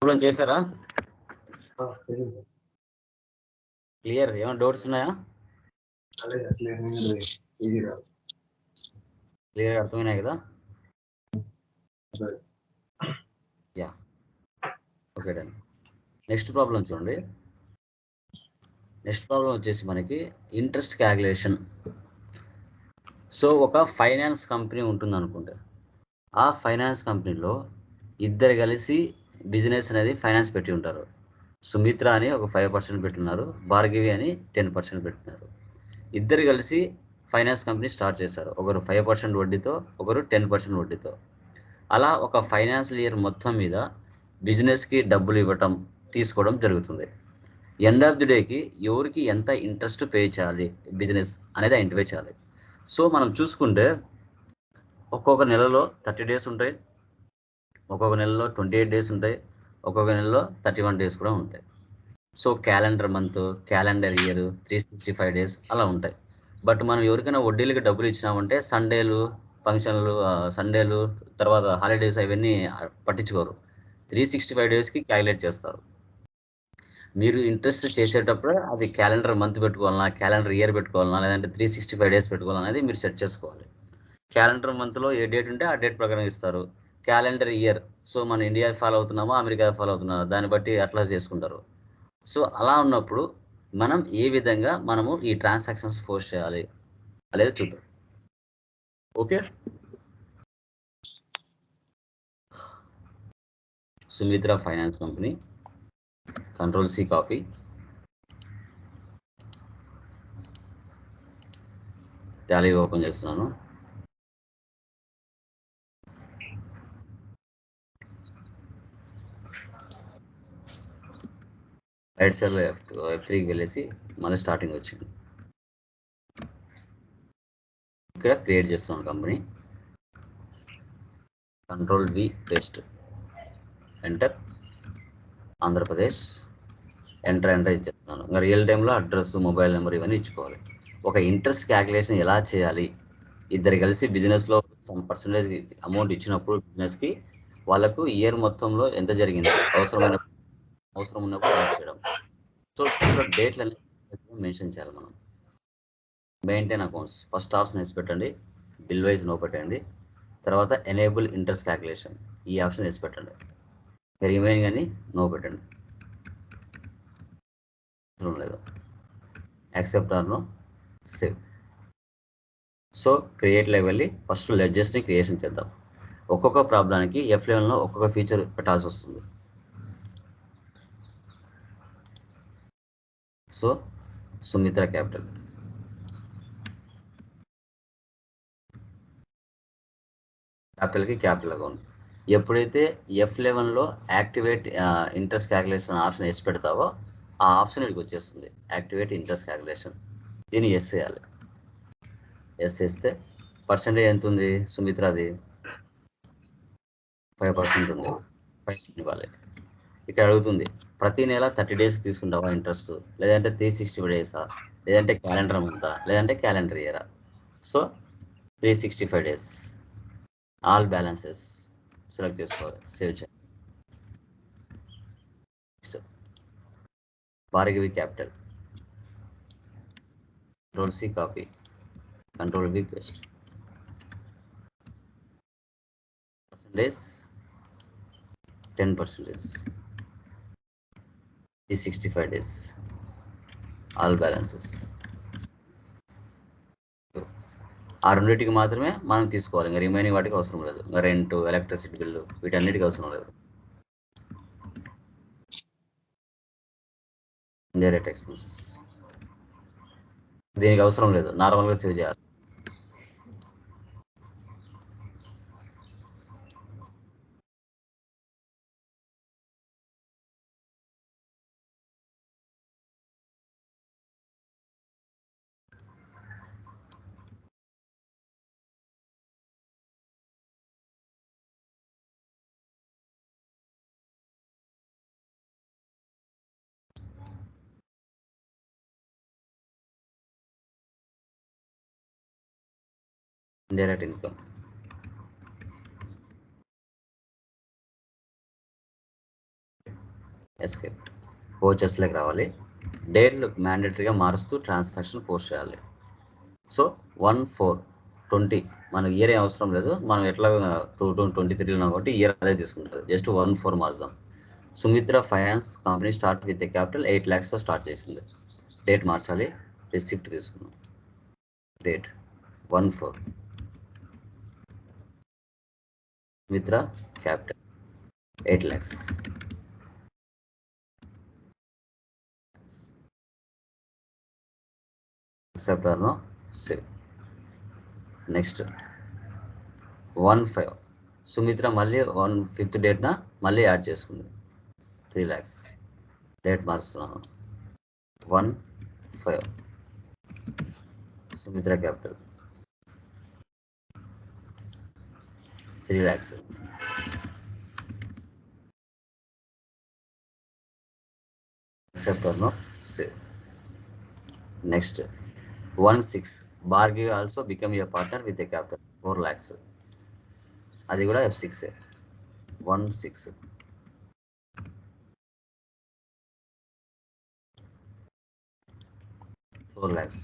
Problem చేశారా? Clear? ఏమైనా doubts ఉన్నాయా? క్లియర్ అర్థమైనాయి కదా? Yeah, okay done. Next problem చూడండి. నెక్స్ట్ ప్రాబ్లం వచ్చేసి మనకి ఇంట్రెస్ట్ క్యాలిక్యులేషన్. సో ఒక ఫైనాన్స్ కంపెనీ ఉంటుంది అనుకుంటే, ఆ ఫైనాన్స్ కంపెనీలో ఇద్దరు కలిసి బిజినెస్ అనేది ఫైనాన్స్ పెట్టి ఉంటారు. సుమిత్ర అని ఒక 5% పెట్టున్నారు, భార్గవి అని 10% పెట్టున్నారు. ఇద్దరు కలిసి ఫైనాన్స్ కంపెనీ స్టార్ట్ చేశారు. ఒకరు 5% వడ్డీతో, ఒకరు 10% వడ్డీతో. అలా ఒక ఫైనాన్షియల్ ఇయర్ మొత్తం మీద బిజినెస్కి డబ్బులు ఇవ్వటం, తీసుకోవడం జరుగుతుంది. ఎండ్ ఆఫ్ ది డేకి ఎవరికి ఎంత ఇంట్రెస్ట్ పే చేయాలి బిజినెస్ అనేది ఐడెంటిఫై చేయాలి. సో మనం చూసుకుంటే ఒక్కొక్క నెలలో 30 డేస్ ఉంటాయి, ఒక్కొక్క నెలలో 28 డేస్ ఉంటాయి, ఒక్కొక్క నెలలో 31 డేస్ కూడా ఉంటాయి. So calendar month, calendar year, 365 days అలా ఉంటాయి. బట్ మనం ఎవరికైనా వడ్డీలకి డబ్బులు ఇచ్చినామంటే సండేలు, ఫంక్షన్లు, సండేలు, తర్వాత హాలిడేస్ అవన్నీ పట్టించుకోరు. 365 డేస్కి క్యాలిక్యులేట్ చేస్తారు. మీరు ఇంట్రెస్ట్ చేసేటప్పుడు అది క్యాలెండర్ మంత్ పెట్టుకోవాలన్నా, క్యాలెండర్ ఇయర్ పెట్టుకోవాలన్నా, లేదంటే 365 డేస్ పెట్టుకోవాలనేది మీరు సెట్ చేసుకోవాలి. క్యాలెండర్ మంత్లో ఏ డేట్ ఉంటే ఆ డేట్ ప్రకారం ఇస్తారు. క్యాలెండర్ ఇయర్, సో మన ఇండియా ఫాలో అవుతున్నామో అమెరికా ఫాలో అవుతున్నామో దాన్ని బట్టి అట్లా చేసుకుంటారు. సో అలా ఉన్నప్పుడు మనం ఏ విధంగా మనము ఈ ట్రాన్సాక్షన్స్ ఫోర్స్ చేయాలి అనేది చూద్దాం. Okay, Sumitra finance company, control C copy, Tally open చేస్తున్నాను. రైట్ సైడ్ F3కి వెళ్ళేసి మళ్ళీ స్టార్టింగ్ వచ్చింది. ఇక్కడ క్రియేట్ చేస్తున్నాను company, control V paste, enter, Andhra Pradesh, enter ఇచ్చేస్తున్నాను. ఇంకా రియల్ టైంలో అడ్రస్, మొబైల్ నెంబర్ ఇవన్నీ ఇచ్చుకోవాలి. ఒక ఇంట్రెస్ట్ క్యాలిక్యులేషన్ ఎలా చేయాలి, ఇద్దరు కలిసి బిజినెస్లో సమ్ పర్సంటేజ్ అమౌంట్ ఇచ్చినప్పుడు బిజినెస్కి వాళ్ళకు ఇయర్ మొత్తంలో ఎంత జరిగింది, అవసరం ఉన్నప్పుడు యాడ్ చేయడం. సో దీంట్లో డేట్లు అనేది మెన్షన్ చేయాలి మనం. మెయింటైన్ అకౌంట్స్ ఫస్ట్ ఆప్షన్ వేసి పెట్టండి, బిల్ వైజ్ నో పెట్టండి. తర్వాత ఎనేబుల్ ఇంట్రెస్ట్ క్యాలిక్యులేషన్ ఈ ఆప్షన్ వేసి పెట్టండి. రిమైనింగ్ అని నో పెట్టండి, లేదు. Accept or no, save. So create లెవెల్ని ఫస్ట్ లెడ్జెస్ని క్రియేషన్ చేద్దాం. ఒక్కొక్క ప్రాబ్లానికి F11లో ఒక్కొక్క ఫీచర్ పెట్టాల్సి వస్తుంది. సో సుమిత్ర క్యాపిటల్, క్యాపిటల్కి క్యాపిటల్ అకౌంట్. ఎప్పుడైతే F11లో యాక్టివేట్ ఇంట్రెస్ట్ క్యాలిక్యులేషన్ ఆప్షన్ వేసి పెడతావో ఆ ఆప్షన్ ఇక్కడికి వచ్చేస్తుంది, యాక్టివేట్ ఇంట్రెస్ట్ క్యాలిక్యులేషన్. దీన్ని ఎస్ చేయాలి. ఎస్ చేస్తే పర్సెంటేజ్ ఎంత ఉంది సుమిత్రది? 5% ఉంది. 5 ఇవ్వాలి. ఇక్కడ అడుగుతుంది ప్రతి నెల 30 డేస్ తీసుకుంటావా ఇంట్రెస్ట్, లేదంటే 365 డేసా, లేదంటే క్యాలెండర్ మంతా, లేదంటే క్యాలెండర్ ఇయరా. So 365 days, all balances select చేసుకోవాలి, సేవ్ చేయాలి. Bhargavi capital, control C copy, control V paste, percentage 10%, 365 days, all balances. ఆ రెండింటికి మాత్రమే మనం తీసుకోవాలి, ఇంకా రిమైనింగ్ వాటికి అవసరం లేదు. ఇంకా రెంట్, ఎలక్ట్రిసిటీ బిల్లు వీటన్నిటికీ అవసరం లేదు. ఇండైరెక్ట్ ఎక్స్పెన్సెస్ దీనికి అవసరం లేదు, నార్మల్గా సేవ్ చేయాలి. ఇండైరెక్ట్ ఇన్కమ్, ఎస్కేప్ ఓచెస్లోకి రావాలి. డేట్లు మ్యాండేటరీగా మారుస్తూ ట్రాన్సాక్షన్ పోస్ట్ చేయాలి. సో 1/4/20 మనకి ఇయర్ ఏం అవసరం లేదు, మనం ఎట్లా 2023 కాబట్టి ఇయర్ అదే తీసుకుంటుంది. జస్ట్ 1/4 మారుదాం. Sumitra finance company start with a capital 8 lakhsతో స్టార్ట్ చేసింది. డేట్ మార్చాలి, రిసిప్ట్ తీసుకున్నాం. Date 1/4, Sumitra capital 8 lakhs. సెప్టెంబర్లో సేవ్. నెక్స్ట్ 1/5 సుమిత్ర మళ్ళీ 1/5 డేట్న మళ్ళీ యాడ్ చేసుకుంది 3 lakhs. డేట్ మారుస్తున్నాను 1/5 సుమిత్ర క్యాపిటల్ 3 lakhs. సెప్టెంబర్లో save. Next 1/6 Bhargavi also become your partner with a capital 4 lakhs. అది కూడా F6. 1/6 4 lakhs.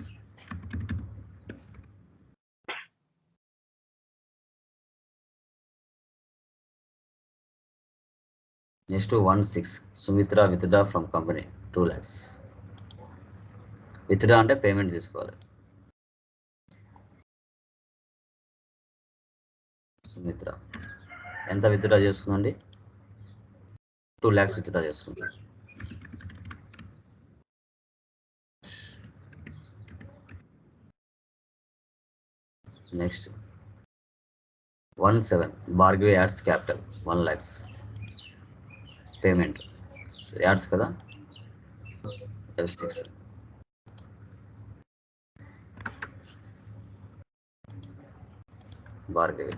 Next 1/6 Sumitra withdraw from company 2 lakhs. Withdraw అంటే పేమెంట్ తీసుకోవాలి. సుమిత్ర ఎంత విత్డ్రా చేసుకుందండి? 2 lakhs విత్డ్రా చేసుకుంది. Next 1/7 Bhargavi ads capital 1 lakhs. Payment ads కదా, F6. Bhargavi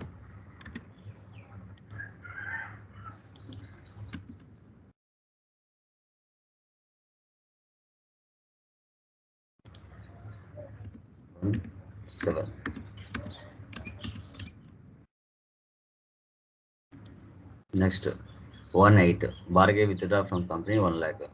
seven. Next 1/8 Bhargavi withdraw from company 1 lakh.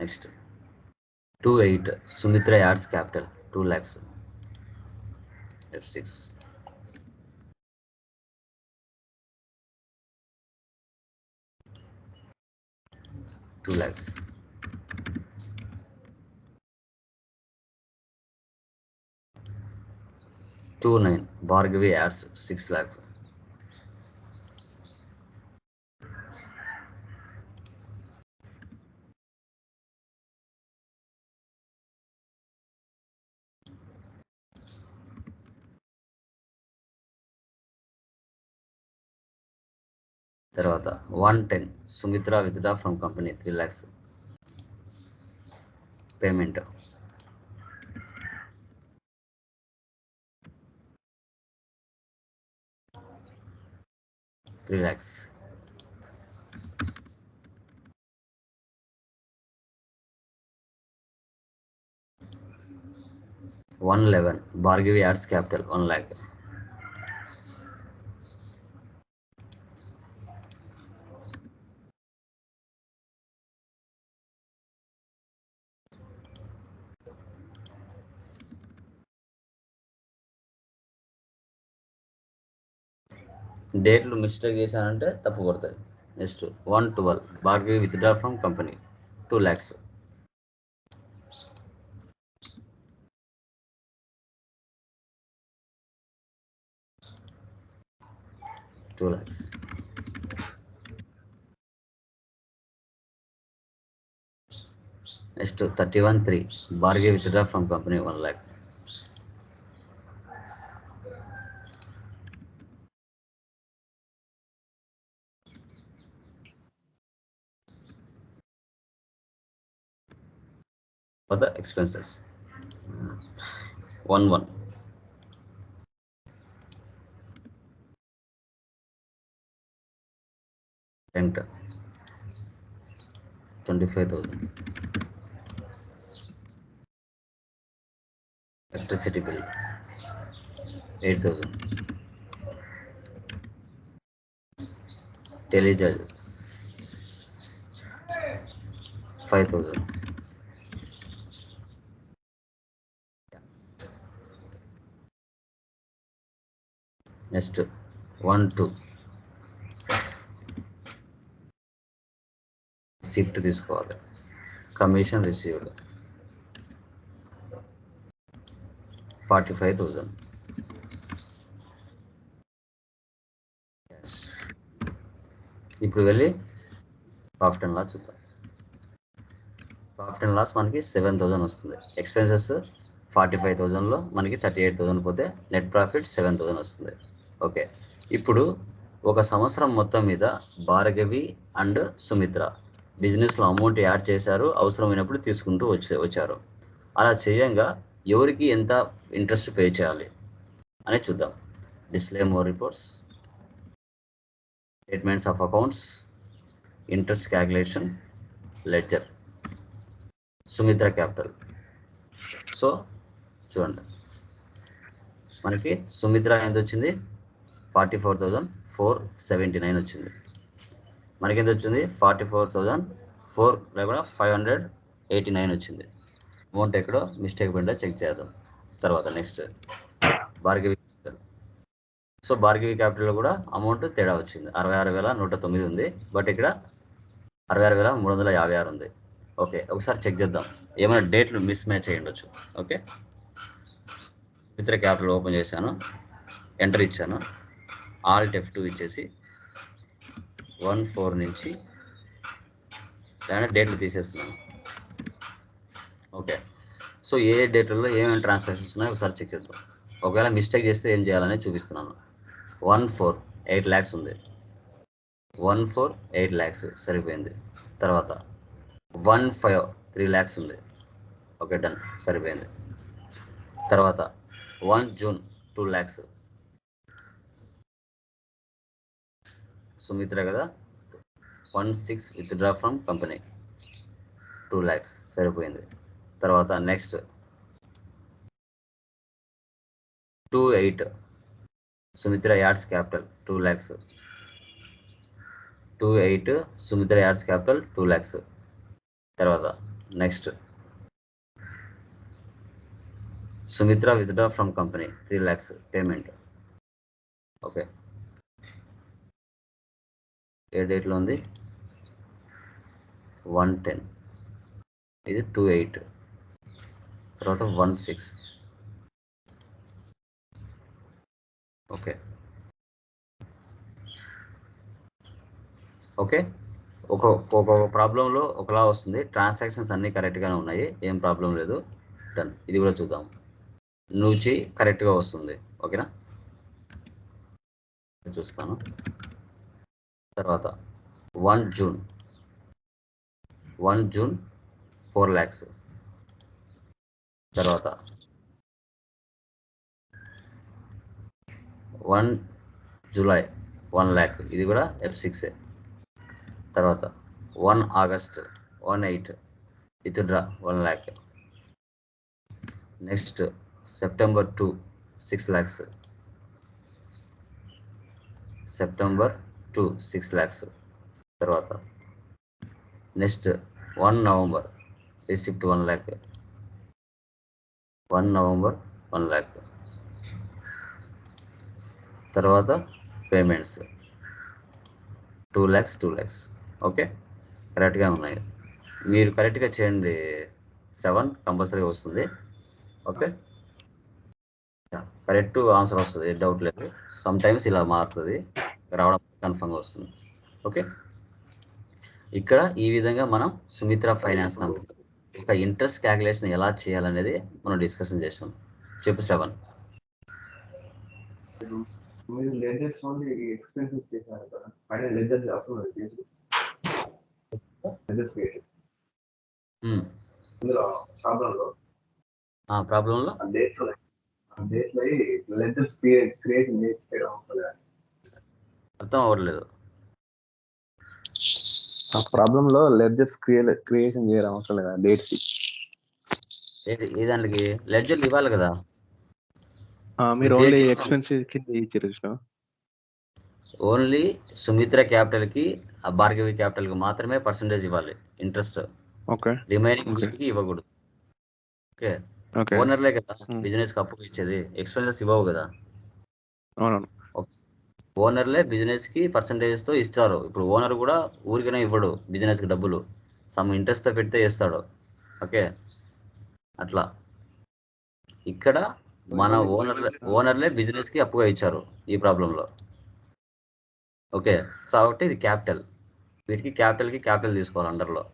Next 2/8 Sumitra adds capital 2 lakhs. F6. $2 lakhs. $2/9 Bhargavi ads 6 lakhs. తర్వాత 1/10 Sumitra withdraw from company 3 lakhs. Payment $3 lakhs. $111 Bhargavi ads capital 1 lakh. డేట్లు mistake చేశానంటే తప్పు పడుతుంది. Next 1/12 Bhargavi withdraw from company 2 lakhs. $2 lakhs. Next 31/3 Bhargavi withdraw from company 1 lakh. For the expenses 1/1 rent 25,000, electricity bill 8,000, tele charges 5,000. Next 1, 2 receipt తీసుకోవాలి. Commission received 45,000. ఇప్పుడు వెళ్ళి profit and loss చూద్దాం. Profit and loss మనకి 7,000 వస్తుంది. ఎక్స్పెన్సెస్ 45,000లో మనకి 38,000 పోతే నెట్ ప్రాఫిట్ 7,000 వస్తుంది. Okay, ఇప్పుడు ఒక సంవత్సరం మొత్తం మీద భార్గవి అండ్ సుమిత్ర బిజినెస్లో అమౌంట్ యాడ్ చేశారు, అవసరమైనప్పుడు తీసుకుంటూ వచ్చారు. అలా చేయంగా ఎవరికి ఎంత ఇంట్రెస్ట్ పే చేయాలి అని చూద్దాం. Display more reports, statements of accounts, interest calculation, ledger, Sumitra capital. So చూడండి, మనకి సుమిత్ర ఎంత వచ్చింది? 44,479 వచ్చింది. మనకి ఎంత వచ్చింది? 44,400 లేకుండా 589 వచ్చింది. అమౌంట్ ఎక్కడో మిస్టేక్ పడిందో చెక్ చేద్దాం. తర్వాత next Bhargavi capital. So Bhargavi క్యాపిటల్లో కూడా అమౌంట్ తేడా వచ్చింది. 66,109 ఉంది, బట్ ఇక్కడ 66,356 ఉంది. ఓకే, ఒకసారి చెక్ చేద్దాం, ఏమైనా డేట్లు మిస్ మ్యాచ్ అయ్యి ఉండొచ్చు. ఓకే, మిత్ర క్యాపిటల్ ఓపెన్ చేశాను, ఎంటర్ ఇచ్చాను, ఆల్ట్ F2 ఇచ్చేసి 1/4 నుంచి లేదా డేట్లు తీసేస్తున్నాను. ఓకే, సో ఏ డేట్లలో ఏమేమి ట్రాన్సాక్షన్స్ ఉన్నాయో ఒకసారి చెక్ చేద్దాం. ఒకవేళ మిస్టేక్ చేస్తే ఏం చేయాలని చూపిస్తున్నాను. 1/4 8 lakhs ఉంది. 1/4 8 lakhs సరిపోయింది. తర్వాత 1/5 3 lakhs ఉంది. ఓకే, డన్, సరిపోయింది. తర్వాత 1 June 2 lakhs. సుమిత్ర కదా, 1/6 విత్డ్రా ఫ్రమ్ కంపెనీ 2 lakhs సరిపోయింది. తర్వాత next 2/8 Sumitra adds capital 2 lakhs. 2/8 Sumitra adds capital 2 lakhs. తర్వాత next Sumitra withdraw from company 3 lakhs payment. Okay, ఏ డేట్లో ఉంది? 1/10, ఇది 2/8. తర్వాత 1/6. ఓకే ఓకే, ఒక ప్రాబ్లంలో ఒకలా వస్తుంది. ట్రాన్సాక్షన్స్ అన్నీ కరెక్ట్గానే ఉన్నాయి, ఏం ప్రాబ్లం లేదు. డన్, ఇది కూడా చూద్దాం. నుంచి కరెక్ట్గా వస్తుంది. ఓకేనా, చూస్తాను. తర్వాత 1 June 4 lakhs. తర్వాత 1 July 1 lakh, ఇది కూడా F6. తర్వాత 1 August 1/8 withdraw 1 lakh. Next September 2 6 lakhs. September 2 6 lakhs. తర్వాత next 1 November receipt 1 lakh. 1 November 1 lakh. తర్వాత పేమెంట్స్ 2 lakhs 2 lakhs. ఓకే, కరెక్ట్గా ఉన్నాయి. మీరు కరెక్ట్గా చేయండి, 7 కంపల్సరీగా వస్తుంది. ఓకే, కరెక్ట్ ఆన్సర్ వస్తుంది, డౌట్ లేదు. సమ్ టైమ్స్ ఇలా మారుతుంది, రావడం కన్ఫర్మ్గా వస్తుంది. ఓకే, ఇక్కడ ఈ విధంగా మనం సుమిత్ర ఫైనాన్స్ కంపెనీ ఒక ఇంట్రెస్ట్ క్యాల్కులేషన్ ఎలా చేయాలనేది మనం డిస్కషన్ చేసాం. చెప్పు శ్రవణ్. మీరు లెజర్స్ ఓన్లీ ఎక్స్పెన్సెస్ చేశారు కదా, పైన లెజర్స్ అవసరం లేదు. లెజర్స్ ఇందులో ప్రాబ్లంలో డేట్లో లెజర్స్ క్రియేషన్ చేయడం అవసరం లేదు. అర్థం అవ్వట్లేదు. ప్రాబ్లమ్ లో లెడ్జర్స్ క్రియేషన్ చేయడం అవసరం లేదా డేట్స్ ఏ దానికి లెడ్జర్లు ఇవ్వాలి కదా. మీరు create ఓన్లీ చేసాం. ఎక్స్పెన్సివ్ కింద ఇచ్చారు. ఓన్లీ సుమిత్ర క్యాపిటల్కి భార్గవి క్యాపిటల్కి మాత్రమే పర్సంటేజ్ ఇవ్వాలి ఇంట్రెస్ట్. Okay remaining Okay. వీటికి ఇవ్వకూడదు. ఓకే, ఓకే ఓనర్లే కదా Hmm. బిజినెస్కి అప్పుగా ఇచ్చేది, ఎక్స్పెన్సెస్ ఇవ్వవు కదా. అవునవును. ఓనర్లే బిజినెస్కి పర్సంటేజ్తో ఇస్తారు. ఇప్పుడు ఓనర్ కూడా ఊరికనే ఇవ్వడు బిజినెస్కి డబ్బులు, సమ్ ఇంట్రెస్ట్తో పెడితే ఇస్తాడు. ఓకే, అట్లా ఇక్కడ మన ఓనర్లే బిజినెస్కి అప్పుగా ఇచ్చారు ఈ ప్రాబ్లంలో. ఓకే, కాబట్టి ఇది క్యాపిటల్, వీటికి క్యాపిటల్ తీసుకోవాలి అండర్లో.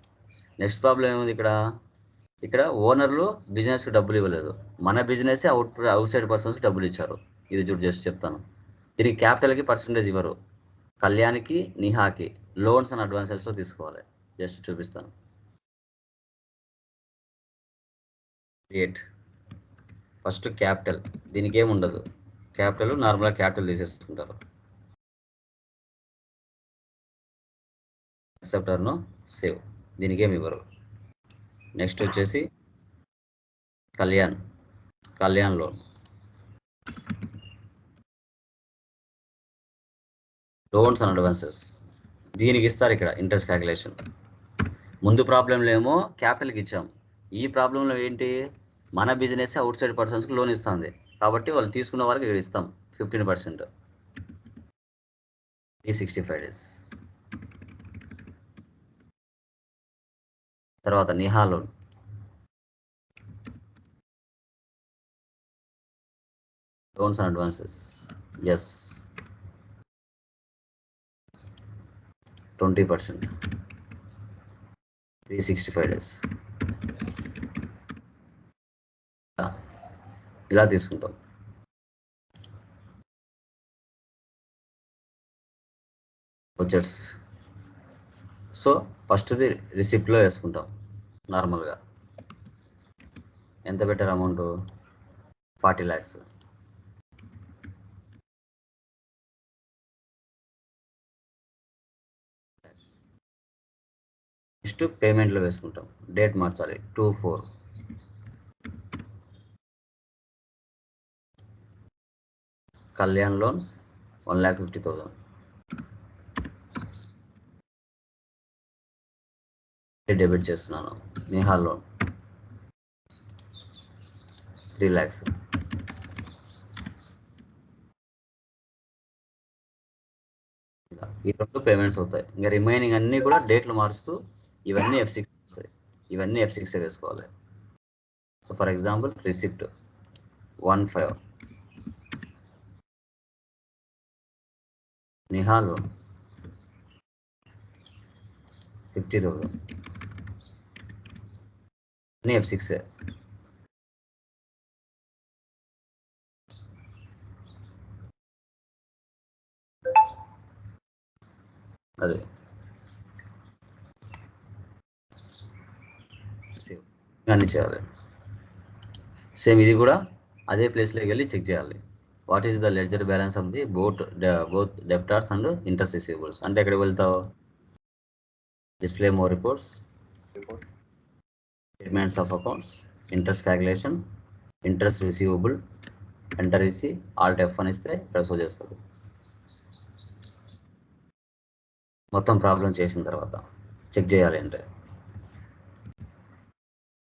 నెక్స్ట్ ప్రాబ్లం ఏముంది ఇక్కడ ఓనర్లు బిజినెస్కి డబ్బులు ఇవ్వలేదు, మన బిజినెస్ అవుట్ సైడ్ పర్సన్స్కి డబ్బులు ఇచ్చారు. ఇది చూడు జస్ట్ చెప్తాను. దీనికి క్యాపిటల్కి పర్సంటేజ్ ఇవ్వరు, కళ్యాణ్కి నిహాకి లోన్స్ అండ్ అడ్వాన్సెస్లో తీసుకోవాలి. జస్ట్ చూపిస్తాను. క్రియేట్ ఫస్ట్ క్యాపిటల్, దీనికి ఏమి ఉండదు, క్యాపిటల్ నార్మల్గా క్యాపిటల్ తీసేసుకుంటారు. యాక్సెప్టర్ను సేవ్, దీనికి ఏమి ఇవ్వరు. నెక్స్ట్ వచ్చేసి Kalyan loan, loans and advances దీనికి ఇస్తారు ఇక్కడ ఇంట్రెస్ట్ క్యాలిక్యులేషన్. ముందు ప్రాబ్లంలో ఏమో క్యాపిటల్కి ఇచ్చాం, ఈ ప్రాబ్లంలో ఏంటి మన బిజినెస్ అవుట్ సైడ్ పర్సన్స్కి లోన్ ఇస్తుంది, కాబట్టి వాళ్ళు తీసుకున్న వారికి ఇక్కడ ఇస్తాం 15%, 365 days. తర్వాత Niha loan, loans and advances as 20%, 365 days. ఇలా తీసుకుంటాం. వచ్చర్స్, సో ఫస్ట్ది రిసిప్ట్లో వేసుకుంటాం. నార్మల్గా ఎంత పెట్టారు అమౌంట్, 40 lakhs. నెక్స్ట్ పేమెంట్లో వేసుకుంటాం, డేట్ మార్చాలి 2/4. కళ్యాణ్ లోన్ 1,50,000. డెబిట్ చేస్తున్నాను. Niha loan 3 lakhs. ఈ 2 పేమెంట్స్ అవుతాయి. ఇంకా రిమైనింగ్ అన్నీ కూడా డేట్లు మారుస్తూ ఇవన్నీ F6 వస్తాయి, ఇవన్నీ F6 వేసుకోవాలి. So for example receipt 1/5, Niha loan 50,000, అన్నీ F6. అదే సేవ్ అన్నీ చేయాలి. సేమ్ ఇది కూడా అదే ప్లేస్లోకి వెళ్ళి చెక్ చేయాలి. What is the ledger balance of the both debtors and interest receivables. అంటే ఎక్కడికి వెళ్తావు, display more reports, statements of accounts, interest calculation, interest receivable, enter esc alt F అని ఇస్తే ఇక్కడ షో చేస్తుంది. మొత్తం ప్రాబ్లం చేసిన తర్వాత చెక్ చేయాలి అంటే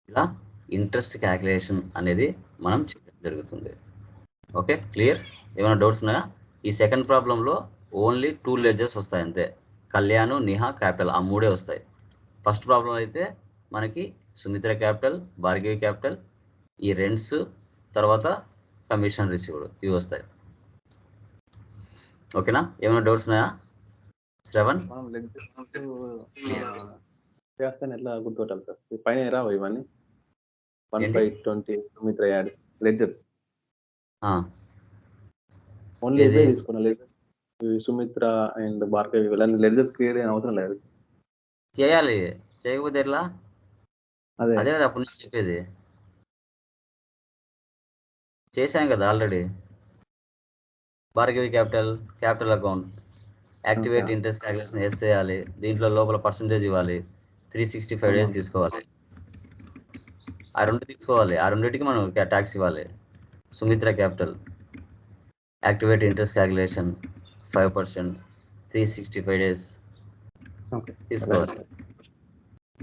ఇలా ఇంట్రెస్ట్ క్యాలిక్యులేషన్ అనేది మనం చేయడం జరుగుతుంది. Okay, clear? ఏమైనా డౌట్స్ ఉన్నాయా? ఈ సెకండ్ ప్రాబ్లంలో ఓన్లీ 2 లెడ్జర్స్ వస్తాయి అంతే, కళ్యాణ్, నిహా, క్యాపిటల్, ఆ 3 వస్తాయి. ఫస్ట్ ప్రాబ్లం అయితే మనకి సుమిత్ర క్యాపిటల్, భార్గవి క్యాపిటల్, ఈ రెంట్స్, తర్వాత కమిషన్ రిసీవ్డ్, ఇవి వస్తాయి. ఓకేనా? ఏమైనా డౌట్స్ ఉన్నాయా శ్రవణ్? చేస్తాను ఎట్లా గుర్తుపట్టాలి సార్? పైన రావు ఇవన్నీ 1/20 సుమిత్ర యాడ్స్ లెడ్జర్స్ ఓన్లీ ఇవే తీసుకున్నా, సుమిత్ర అండ్ భార్గవి వీళ్ళని లెడ్జర్స్ క్రియేట్ అయిన అవసరం లేదు. చేయాలి, చేయకపోతే ఎట్లా? అదే కదా అప్పుడు నుంచి చెప్పేది. చేశాం కదా already. Bhargavi capital account activate Okay. Interest calculations చేయాలి, దీంట్లో లోపల పర్సంటేజ్ ఇవ్వాలి, 365 డేస్ తీసుకోవాలి. ఆ రెండు తీసుకోవాలి, ఆ రెండింటికి మనం ట్యాక్స్ ఇవ్వాలి. Sumitra capital activate interest calculation 5%, 365 days Okay. తీసుకోవాలి.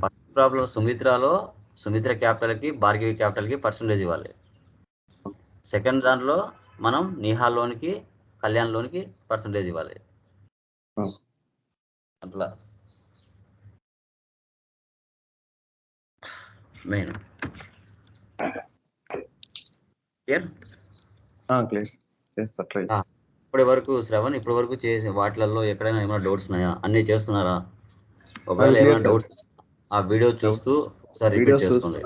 ఫస్ట్ ప్రాబ్లం సుమిత్ర క్యాపిటల్కి భార్గవి క్యాపిటల్కి పర్సంటేజ్ ఇవ్వాలి. సెకండ్ దాంట్లో మనం నిహాల్ లోన్కి కళ్యాణ్ లోన్కి పర్సంటేజ్ ఇవ్వాలి. అట్లా మెయిన్ క్లియర్. ఇప్పటి వరకు శ్రవణ్, ఇప్పటి వరకు చేసే వాటిలలో ఎక్కడైనా ఏమైనా డౌట్స్ ఉన్నాయా? అన్ని చేస్తున్నారా? ఒకవేళ ఏమైనా డౌట్స్ ఆ వీడియో చూస్తూ ఒకసారి రిపీట్ చేసుకోండి.